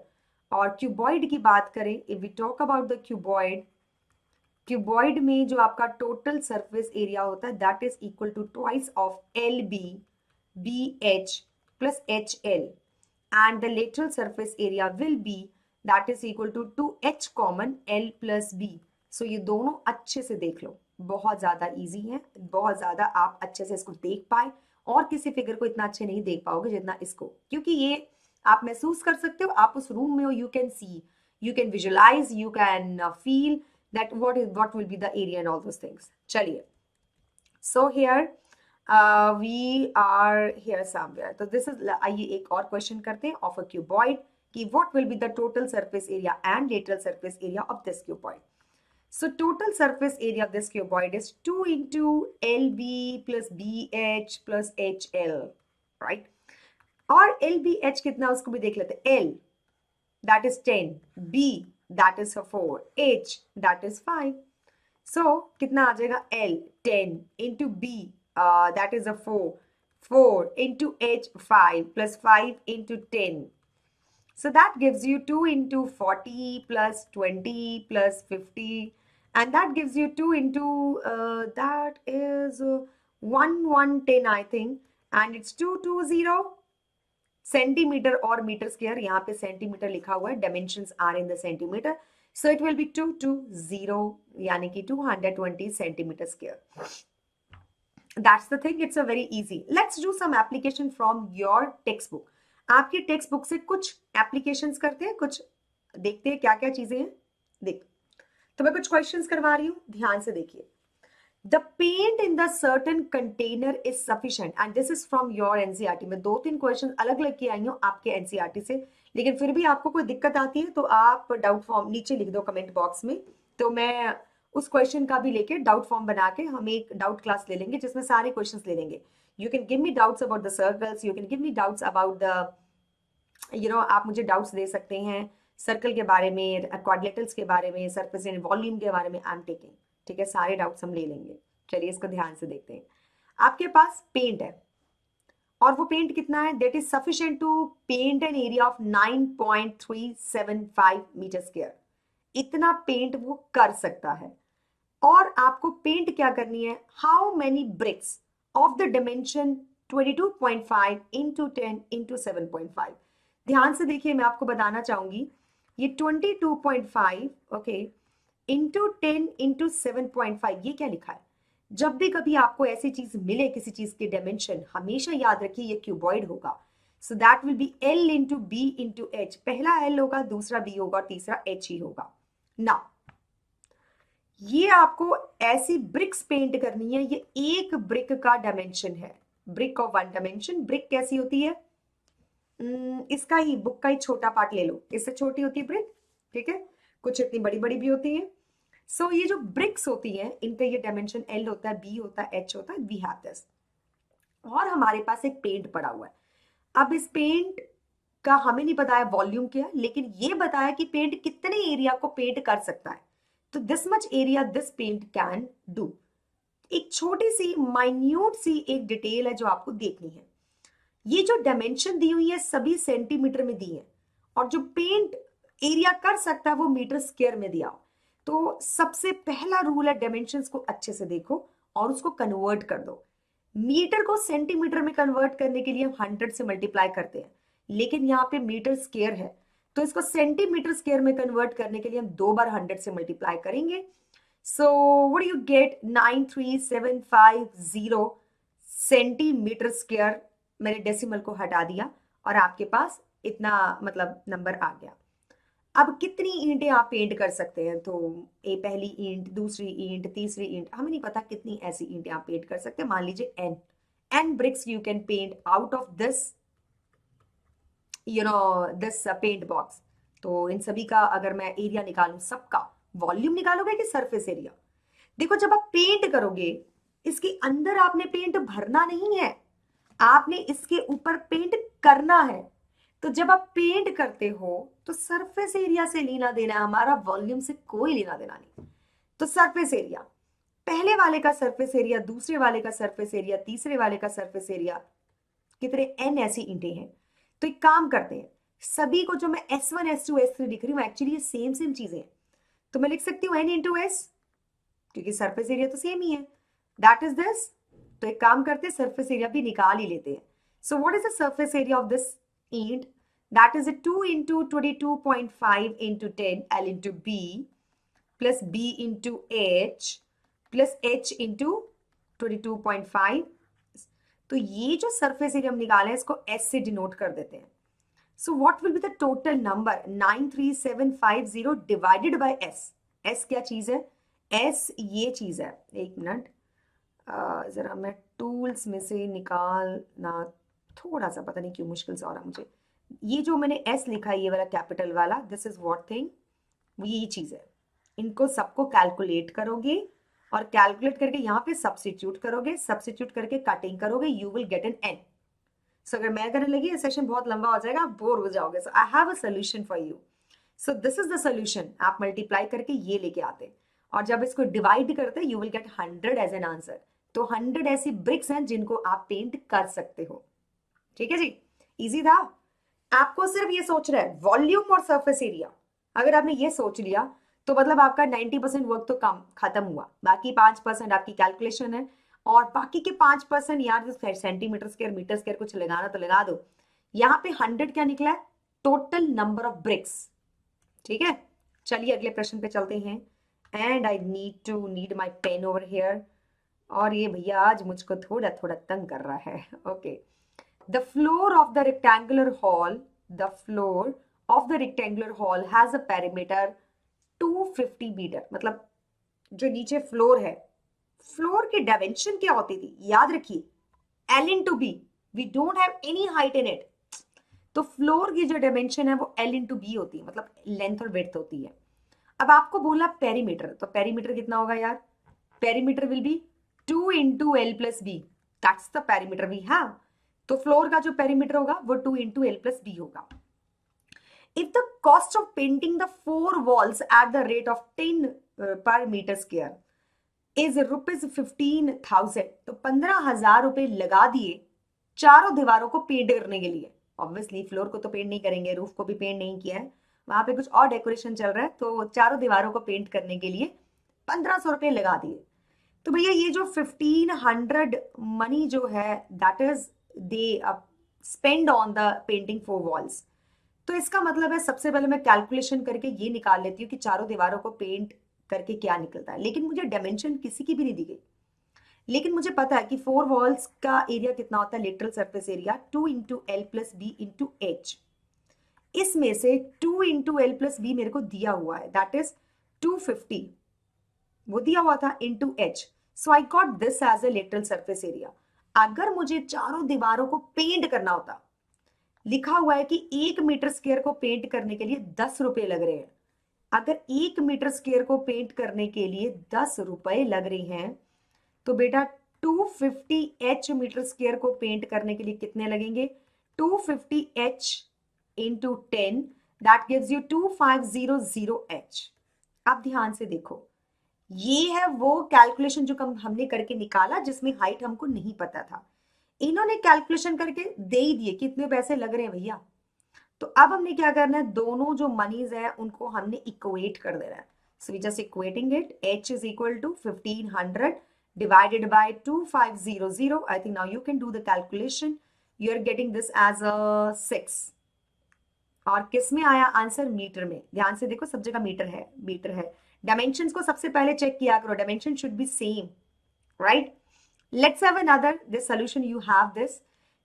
और क्यूबॉइड की बात करें, if we talk about the cuboid, cuboid में जो आपका टोटल सरफेस एरिया होता है that is equal to twice of LB BH + HL, and the lateral surface area will be that is equal to 2H common L + B। so ये दोनों अच्छे से देख लो, बहुत ज्यादा इजी है, बहुत ज्यादा आप अच्छे से इसको देख पाए, और किसी फिगर को इतना अच्छे नहीं देख पाओगे जितना इसको, क्योंकि ये आप महसूस कर सकते हो, आप उस रूम में हो, you can see, you can visualise, you can feel that what will be the area and all those things। चलिए, so here we are here somewhere, तो this is, आइए एक और क्वेश्चन करते हैं ऑफ अ क्यूबॉइड कि what will be the total surface area and lateral surface area of this cuboid। so total surface area of this cuboid is 2 × LB + BH + HL, right? और LBH कितना, उसको भी देख लेते हैं। L that is 10, B that is 4, H that is 5। so कितना आ जाएगा, L 10 into B that is a 4 into H 5 + 5 into 10, so that gives you 2 × 40 + 20 + 50, and that gives you 2 into that is 110 I think, and it's 220 centimetre और metre square, यहाँ पे centimetre लिखा हुआ है, dimensions are in the centimetre, so it will be 220 यानी कि 220 centimetre square. That's the thing, it's a very easy. Let's do some application from your text book. आपकी text book से कुछ एप्लीकेशंस करते हैं, कुछ देखते हैं क्या क्या चीजें हैं। देख, तो मैं कुछ क्वेश्चंस करवा रही हूँ, ध्यान से देखिए। The paint in the certain container is sufficient, and this is from your NCERT। मैं 2-3 क्वेश्चन अलग अलग के आई हूँ आपके NCERT से, लेकिन फिर भी आपको कोई दिक्कत आती है तो आप डाउट फॉर्म नीचे लिख दो कमेंट बॉक्स में, तो मैं उस क्वेश्चन का भी लेके डाउट फॉर्म बना के हम एक डाउट क्लास ले लेंगे जिसमें सारे क्वेश्चन ले लेंगे। You can give me doubts about the circles, you can give me doubts about the आप मुझे डाउट्स दे सकते हैं सर्कल के बारे में, क्वाड्रिलेटरल्स के बारे में, सरफेस एंड वॉल्यूम के बारे में, आई एम टेकिंग, ठीक है, सारे डाउट्स हम ले लेंगे। चलिए इसको ध्यान से देखते हैं। आपके पास पेंट है, और वो पेंट कितना है, that is sufficient to paint an area of 9.375 metre square. इतना पेंट वो कर सकता है। और आपको पेंट क्या करनी है, how many bricks of the dimension 22.5 into 10 into 7.5। ध्यान से देखिए, मैं आपको बताना चाहूंगी, ये 22.5 ओके इंटू 10 इंटू 7.5, ये क्या लिखा है। जब भी कभी आपको ऐसी चीज मिले, किसी चीज की डायमेंशन, हमेशा याद रखिए ये क्यूबॉइड होगा। So that will be L into B into H. पहला L होगा, दूसरा B होगा और तीसरा H ही होगा। ना, ये आपको ऐसी ब्रिक्स पेंट करनी है, ये एक ब्रिक का डायमेंशन है, brick of one dimension. Brick कैसी होती है, इसका ही, बुक का ही छोटा पार्ट ले लो, इससे छोटी होती है ब्रिक, ठीक है, कुछ इतनी बड़ी बड़ी भी होती है। सो ये जो ब्रिक्स होती हैं, इनका ये डायमेंशन L होता है, B होता है, H होता है, वी हैव दिस। और हमारे पास एक पेंट पड़ा हुआ है। अब इस पेंट का हमें नहीं पता है वॉल्यूम क्या है, लेकिन ये बताया कि पेंट कितने एरिया को पेंट कर सकता है। तो this much area this paint can do. एक छोटी सी माइन्यूट सी एक डिटेल है जो आपको देखनी है। ये जो डायमेंशन दी हुई है सभी सेंटीमीटर में दी है, और जो पेंट एरिया कर सकता है वो मीटर स्क्वायर में दिया। तो सबसे पहला रूल है, डायमेंशंस को अच्छे से देखो और उसको कन्वर्ट कर दो। मीटर को सेंटीमीटर में कन्वर्ट करने के लिए हम 100 से मल्टीप्लाई करते हैं, लेकिन यहाँ पे मीटर स्क्वायर है, तो इसको सेंटीमीटर स्क्वायर में कन्वर्ट करने के लिए हम 2 बार 100 से मल्टीप्लाई करेंगे। सो what you get, 93750 centimetre square. मैंने डेसिमल को हटा दिया और आपके पास इतना मतलब नंबर आ गया। अब कितनी ईंटें आप पेंट कर सकते हैं, तो ए पहली ईंट, दूसरी ईंट, तीसरी ईंट, हमें नहीं पता कितनी ऐसी ईंटें आप पेंट कर सकते हैं। मान लीजिए n bricks you can paint out of this this paint box. तो इन सभी का अगर मैं एरिया निकालूं, सबका वॉल्यूम निकालोगे कि सरफेस एरिया। देखो, जब आप पेंट करोगे, इसके अंदर आपने पेंट भरना नहीं है, आपने इसके ऊपर पेंट करना है। तो जब आप पेंट करते हो तो सरफेस एरिया से लेना देना, हमारा वॉल्यूम से कोई लेना देना नहीं। तो सरफेस एरिया, पहले वाले का सरफेस एरिया, दूसरे वाले का सरफेस एरिया, तीसरे वाले का सरफेस एरिया, कितने n ऐसी ईंटें हैं। तो एक काम करते हैं, सभी को जो मैं S1 S2 S3 लिख रही हूँ, एक्चुअली ये सेम चीजें हैं। तो मैं लिख सकती हूँ n इंटू एस, क्योंकि सरफेस एरिया तो सेम ही है, दैट इज दिस। तो एक काम करते हैं, सरफेस एरिया भी निकाल ही लेते हैं। सो what is the surface area of this ईंट, that is a 2 into 22.5 into 10 L into B plus B into H plus H into 22.5। तो ये जो सरफेस एरिया हम निकाले हैं, इसको S से डिनोट कर देते हैं। So what will be the total number, 93750 divided by S। S क्या चीज है, S ये चीज है। एक मिनट, जरा मैं टूल्स में से निकालना थोड़ा सा, पता नहीं क्यों मुश्किल से हो रहा मुझे। ये जो मैंने S लिखा है, ये वाला कैपिटल वाला, दिस इज व्हाट थिंग, ये चीज है। इनको सबको कैलकुलेट करोगे और कैलकुलेट करके यहाँ पे सब्स्टिट्यूट करोगे, सब्स्टिट्यूट करके कटिंग करोगे, you will get an n। सो अगर मैं करने लगी, ये सेशन बहुत लंबा हो जाएगा, आप बोर हो जाओगे। So I have a solution for you. So this is the solution. आप मल्टीप्लाई करके ये लेके आते, और जब इसको डिवाइड करते, you will get 100 as an answer. तो 100 ऐसी ब्रिक्स हैं जिनको आप पेंट कर सकते हो। ठीक है जी, इजी था। आपको सिर्फ ये सोचना है वॉल्यूम और सरफेस एरिया। अगर आपने ये सोच लिया तो मतलब आपका 90% वर्क तो काम खत्म हुआ। बाकी 5% आपकी कैलकुलेशन है, और बाकी के 5% यार जो सेंटीमीटर स्क्वायर, मीटर स्क्वायर कुछ लगाना तो लगा दो। यहाँ पे 100 क्या निकला है, टोटल नंबर ऑफ ब्रिक्स। ठीक है, चलिए अगले प्रश्न पे चलते हैं। And I need my pen over here. और ये भैया आज मुझको थोड़ा थोड़ा तंग कर रहा है। Okay, the floor of the rectangular hall has a perimeter 250 metre. मतलब जो नीचे फ्लोर है, फ्लोर की डायमेंशन क्या होती थी, याद रखिए, L into B, we don't have any height in it। तो फ्लोर की जो डायमेंशन है वो L into B होती है, मतलब लेंथ और विड्थ होती है। अब आपको बोला पेरीमीटर, तो पेरीमीटर कितना होगा यार, perimeter will be 2 into L plus B, that's the perimeter we have। तो फ्लोर का जो पेरीमीटर होगा वो 2 into L plus B होगा। If the cost of painting the 4 walls at the rate of 10 per meter square is ₹15,000, तो 15,000 रुपए लगा दिए चारों दीवारों को पेंट करने के लिए। ऑब्वियसली फ्लोर को तो पेंट नहीं करेंगे, रूफ को भी पेंट नहीं किया है, वहां पे कुछ और डेकोरेशन चल रहा है। तो चारों दीवारों को पेंट करने के लिए 1500 रुपये लगा दिए। तो भैया ये जो 1500 मनी जो है that is they spend on the painting 4 walls. तो इसका मतलब है सबसे पहले मैं कैलकुलेशन करके ये निकाल लेती हूँ कि चारों दीवारों को पेंट करके क्या निकलता है, लेकिन मुझे डायमेंशन किसी की भी नहीं दी गई। लेकिन मुझे पता है कि 4 वॉल्स का एरिया कितना होता है, lateral surface area 2 into L plus B into H. इसमें से 2 इंटू एल प्लस बी मेरे को दिया हुआ है दैट इज 250, वो दिया हुआ था, into H. So I got this as a lateral surface area. अगर मुझे चारों दीवारों को पेंट करना होता, लिखा हुआ है कि 1 मीटर स्क्वायर को पेंट करने के लिए 10 रुपए लग रहे हैं। अगर 1 मीटर स्क्वायर को पेंट करने के लिए 10 रुपए लग रहे हैं तो बेटा 250 एच मीटर स्क्वायर को पेंट करने के लिए कितने लगेंगे, 250 H into 10 that gives you 2500 H. अब ध्यान से देखो, ये है वो कैलकुलेशन जो हमने करके निकाला जिसमें हाइट हमको नहीं पता था। इन्होंने कैलकुलेशन करके दे ही दिए कितने पैसे लग रहे हैं भैया। तो अब हमने क्या करना है, दोनों जो मनीज है उनको हमने इक्वेट कर देना है। So we just equating it, h is equal to 1500 divided by 2500. I think now you can do the calculation. You are getting this as a 6. और किस में आया आंसर, मीटर में। ध्यान से देखो सब जगह मीटर है, मीटर है। डायमेंशंस को सबसे पहले चेक किया करो, dimension should be same, right. Let's have another this solution, you have this.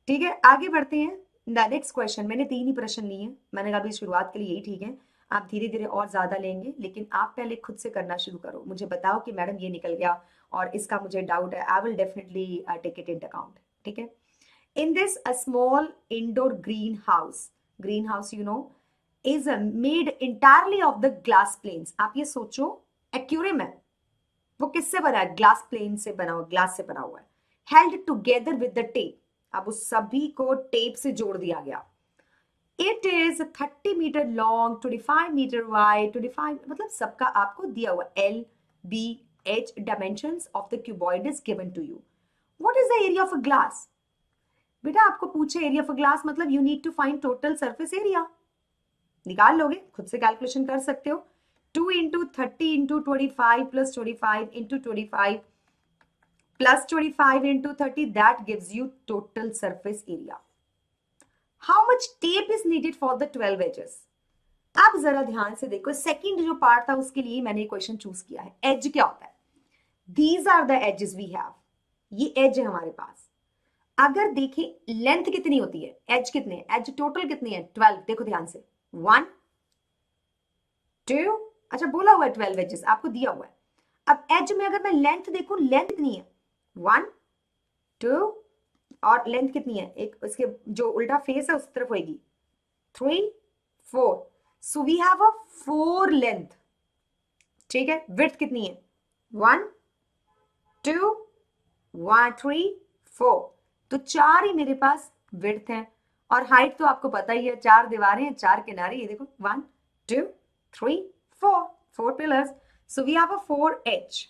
ठीक है, आगे बढ़ते हैं। नेक्स्ट क्वेश्चन, मैंने 3 ही प्रश्न लिए हैं, मैंने कहा अभी शुरुआत के लिए यही ठीक है, आप धीरे धीरे और ज्यादा लेंगे, लेकिन आप पहले खुद से करना शुरू करो। मुझे बताओ कि मैडम ये निकल गया और इसका मुझे डाउट है, I will definitely take it in account. ठीक है, in this a small indoor green house you know is made entirely of the glass planes. आप ये सोचो एक्यूरियम है, वो किससे बना है, ग्लास प्लेन से बना हुआ, ग्लास से बना हुआ है, held together with the tape. अब उस सभी को टेप से जोड़ दिया गया। It is 30 metre long, 25 metre wide, 25 मतलब सबका आपको दिया हुआ, L B H dimensions of the cuboid is given to you. What is the area of a glass? बेटा आपको पूछे एरिया ऑफ अ ग्लास मतलब you need to find total surface area. निकाल लोगे, खुद से कैलकुलेशन कर सकते हो। 2 into 30 into 25 plus 25 into 25 plus 25 into 30 that gives you total surface area. How much tape is needed for the 12 edges? अब जरा ध्यान से देखो, सेकंड जो पार्ट था उसके लिए मैंने क्वेश्चन चूज किया है। एज क्या होता है? These are the edges we have. ये एज है हमारे पास। अगर देखें लेंथ कितनी होती है, एज कितने, एज टोटल कितनी है, 12। देखो ध्यान से, 1 2, अच्छा बोला हुआ है 12 एजेस, आपको दिया हुआ है। अब एज में अगर मैं लेंथ देखूं, लेंथ कितनी है, 1 2, और लेंथ कितनी है, एक उसके जो उल्टा फेस है उस तरफ होगी, 3 4। So we have a 4 length. ठीक है, विड्थ कितनी है, 1 2 1 3 4। तो 4 ही मेरे पास विड्थ है, और हाइट तो आपको पता ही है, 4 दीवारें हैं, 4 किनारे, ये देखो 1 2 3 4 pillars. So we have a 4h.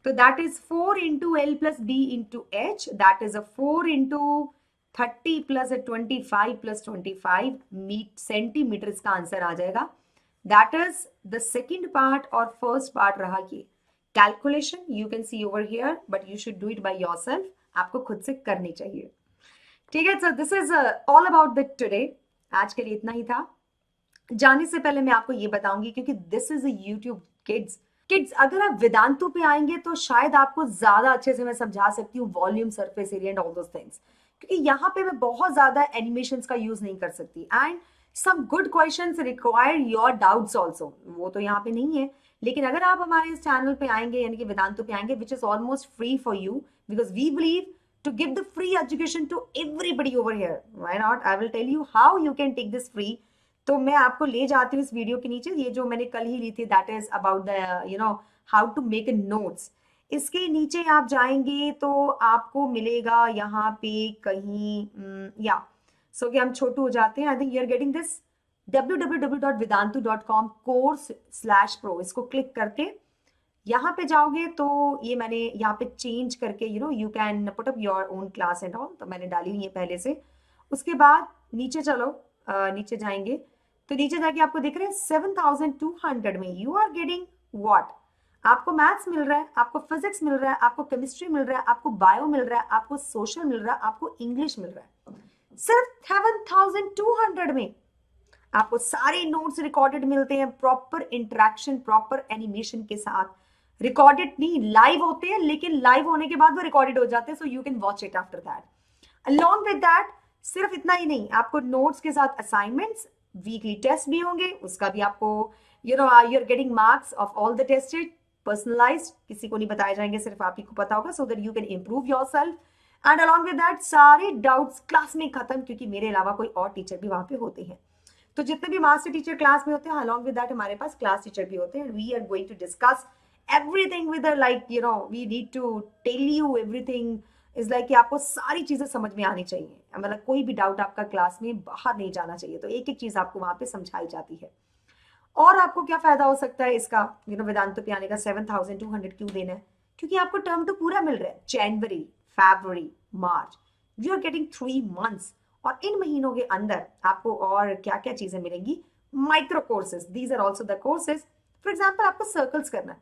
So that is 4 into L plus B into H. That is a 4 into 30 plus a 25 plus 25 centimeter इसका आंसर आ जाएगा। That is the second part और first part रहा ये calculation. You can see over here, but you should do it by yourself. आपको खुद से करनी चाहिए। ठीक है, so this is all about the today. आज के लिए इतना ही था। जाने से पहले मैं आपको ये बताऊंगी, क्योंकि this is a YouTube Kids, अगर आप वेदांतु पे आएंगे तो शायद आपको ज्यादा अच्छे से मैं समझा सकती हूँ volume, surface area and all those things, क्योंकि यहाँ पे मैं बहुत ज्यादा एनिमेशंस का यूज नहीं कर सकती, and some good questions require your doubts also, वो तो यहाँ पे नहीं है। लेकिन अगर आप हमारे इस चैनल पे आएंगे, यानी कि वेदांतु पे आएंगे, which is almost free for you, because we believe to give the free education to everybody over here. Why not? I will tell you how you can take this free. तो मैं आपको ले जाती हूँ इस वीडियो के नीचे, ये जो मैंने कल ही ली थी, that is about the you know how to make notes. इसके नीचे आप जाएंगे तो आपको मिलेगा यहाँ पे कहीं या सो कि हम छोटू हो जाते हैं। I think you are getting this www.vedantu.com course/pro। इसको क्लिक करके यहाँ पे जाओगे तो ये मैंने यहाँ पे चेंज करके you can put up your own class and all, तो मैंने डाली हुई है पहले से। उसके बाद नीचे चलो, नीचे जाएंगे तो नीचे जाके आपको दिख रहे हैं 7200 में यू आर गेटिंग व्हाट, आपको मैथ्स मिल रहा है, आपको फिजिक्स मिल रहा है, आपको केमिस्ट्री मिल रहा है, आपको बायो मिल रहा है, आपको सोशल मिल रहा है, आपको इंग्लिश मिल रहा है। सिर्फ 7200 में आपको सारे नोट्स रिकॉर्डेड मिलते हैं, प्रॉपर इंटरेक्शन, प्रॉपर एनिमेशन के साथ। रिकॉर्डेड नहीं, लाइव होते हैं, लेकिन लाइव होने के बाद वो रिकॉर्डेड हो जाते हैं, so you can watch it after that. Along with that सिर्फ इतना ही नहीं, आपको नोट्स के साथ असाइनमेंट्स, वीकली टेस्ट भी होंगे, उसका भी आपको you are getting marks of all the tested, personalised, किसी को नहीं बताए जाएंगे, सिर्फ आप ही को पता होगा, so that you can improve yourself. And along with that सारे डाउट्स क्लास में खत्म, क्योंकि मेरे अलावा कोई और टीचर भी वहां पे होते हैं। तो जितने भी मास्टर टीचर क्लास में होते हैं, अलॉन्ग विद दैट हमारे पास क्लास टीचर भी होते हैं। We are going to discuss everything with like we need to tell you everything, is like कि आपको सारी चीजें समझ में आनी चाहिए, मतलब कोई भी डाउट आपका क्लास में बाहर नहीं जाना चाहिए, तो एक एक चीज आपको वहां पे समझाई जाती है। और आपको क्या फायदा हो सकता है इसका, वेदांत पे आने का 7200 क्यों देना है? क्योंकि आपको टर्म तो पूरा मिल रहा है, जनवरी, फरवरी, मार्च, यू आर गेटिंग 3 मंथ्स। और इन महीनों के अंदर आपको और क्या क्या चीजें मिलेंगी? Micro courses, these are also the courses. For example आपको सर्कल्स करना है,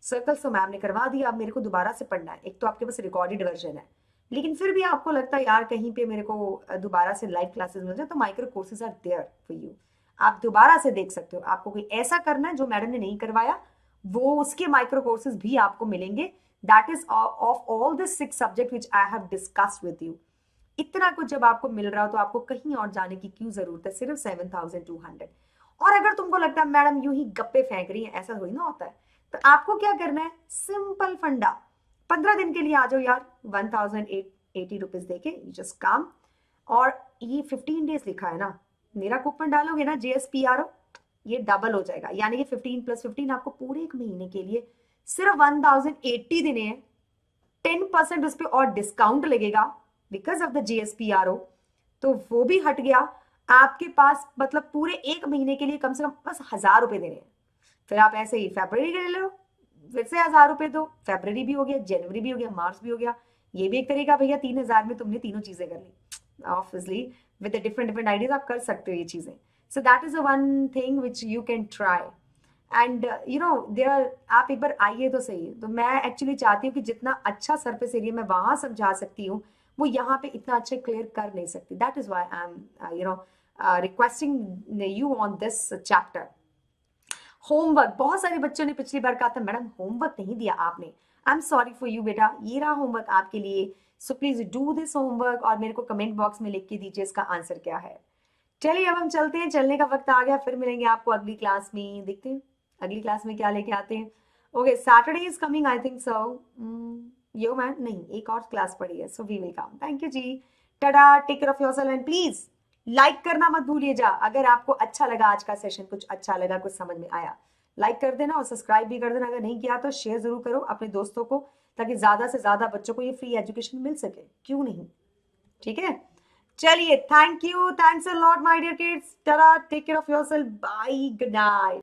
सर्कल्स तो मैम ने करवा दिया, अब मेरे को दोबारा से पढ़ना है। एक तो आपके पास रिकॉर्डेड वर्जन है, लेकिन फिर भी आपको लगता है यार कहीं पे मेरे को दोबारा से लाइव क्लासेस मिल जाए, तो micro courses are there for you, आप दोबारा से देख सकते हो। आपको कोई ऐसा करना है जो मैडम ने नहीं करवाया, वो उसके माइक्रो कोर्सेज भी आपको मिलेंगे, that is of all the 6 subject which I have discussed with you. इतना कुछ जब आपको मिल रहा हो तो आपको कहीं और जाने की क्यों जरूरत है, सिर्फ 7200। और अगर तुमको लगता है मैडम यूं ही गप्पे फेंक रही है, ऐसा थोड़ी ना होता है, तो आपको क्या करना है, सिंपल फंडा, 15 दिन के लिए आ जाओ यार, 1080 रुपीज देके यू जस्ट कम। और ये 15 डेज लिखा है ना, मेरा कूपन डालोगे ना JSPRO, ये डबल हो जाएगा, यानी कि 15 + 15 आपको पूरे एक महीने के लिए सिर्फ 1080 देने हैं। 10% उस पर और डिस्काउंट लगेगा बिकॉज ऑफ द JSPRO, तो वो भी हट गया आपके पास, मतलब पूरे एक महीने के लिए कम से कम बस 1000 रुपए देने हैं। फिर आप ऐसे ही फेब्रवरी के ले लो, फिर से 1000 रुपए दो, फेब्रवरी भी हो गया, जनवरी भी हो गया, मार्च भी हो गया। ये भी एक तरीका भैया, 3000 में तुमने तीनों चीजें कर ली। Obviously with different different ideas आप कर सकते हो ये चीजें। So that is one thing which you can try. And there, आप एक बार आइए तो सही। तो मैं एक्चुअली चाहती हूँ कि जितना अच्छा सरफेस एरिया मैं वहां समझा सकती हूँ, वो यहाँ पे इतना अच्छा क्लियर कर नहीं सकती। That is why I am requesting you on this chapter. Homework, बहुत सारे बच्चों ने पिछली बार कहा था मैडम होमवर्क नहीं दिया आपने, I am sorry for you बेटा, ये रहा होमवर्क आपके लिए, so please do this homework और मेरे को कमेंट बॉक्स में लिख के दीजिए इसका आंसर क्या है। चलिए अब हम चलते हैं, चलने का वक्त आ गया, फिर मिलेंगे आपको अगली क्लास में, देखते हैं अगली क्लास में क्या लेके आते हैं। Okay, Saturday is coming I think so, yo man नहीं, एक और क्लास पड़ी है, so we will come. Thank you जी, tata, take care of yourself and please like करना मत भूलिएगा। अगर आपको अच्छा लगा आज का सेशन, कुछ अच्छा लगा, कुछ समझ में आया, लाइक कर देना और सब्सक्राइब भी कर देना। अगर नहीं किया तो शेयर जरूर करो अपने दोस्तों को, ताकि ज्यादा से ज्यादा बच्चों को ये फ्री एजुकेशन मिल सके, क्यों नहीं? ठीक है, चलिए, thank you, thanks a lot my dear kids, tata, take care of yourself, bye, good night.